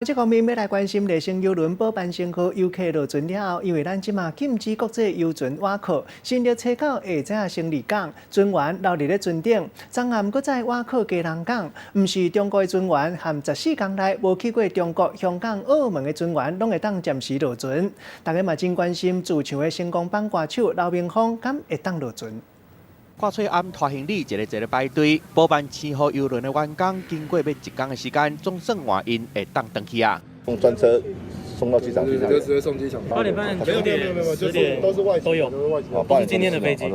这方面要来关心内生邮轮补办成科游客落船了后，因为咱即马禁止国际游船挖靠，新日车到下早成立港，船员留伫咧船顶，昨暗搁再挖靠家人港，毋是中国的船员，含14天内无去过中国、香港、澳门的船员，拢会当暂时落船。大家嘛真关心自强的成功榜歌手刘明峰，敢会当落船？挂翠暗拖行李，一个排队。补办7号邮轮的员工，经过要1天的时间，总算换因会当回去啊。用专车送到机场去，就直接送机场。8点半、9点、10点都是外都有，都是今天的飞机。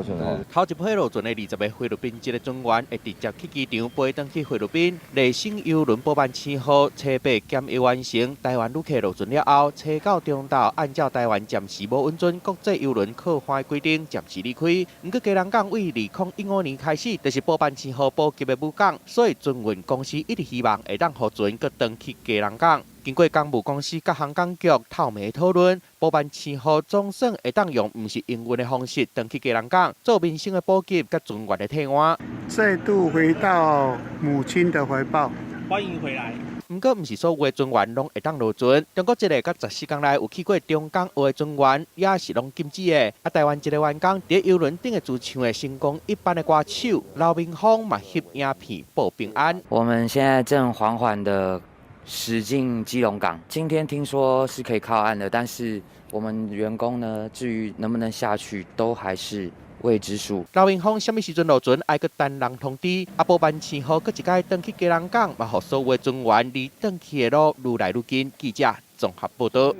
头一批落船的20个菲律宾籍的船员，会直接去机场飞登去菲律宾。内生邮轮补办7号车8检疫完成，台湾旅客落船了后，车到中岛，按照台湾暂时无允准国际邮轮靠岸的规定，暂时离开。不过，家人港为2015年开始，就是补办7号补给的母港，所以船运公司一直希望会让船搁登去家人港。经过港务公司甲航港局透明讨论，补办7号总算会当用唔是营运的方式登去家人港，做民生的补给甲船员的替换。再度回到母亲的怀抱，欢迎回来。不过，唔是所有的船员拢会当落船。中国一个甲14天内有去过中港澳的船员，也是拢禁止的。台湾一个员工伫邮轮顶的自唱的成功一般的歌手刘明峰嘛翕影片报平安。我们现在正缓缓的驶进基隆港，今天听说是可以靠岸的，但是我们员工呢，至于能不能下去，都还是未知数。刘明峰什么时阵落船，爱搁等人通知。补办7号，搁一届登去家人港，嘛，互所有的船员离登去的路愈来愈近。记者综合报道。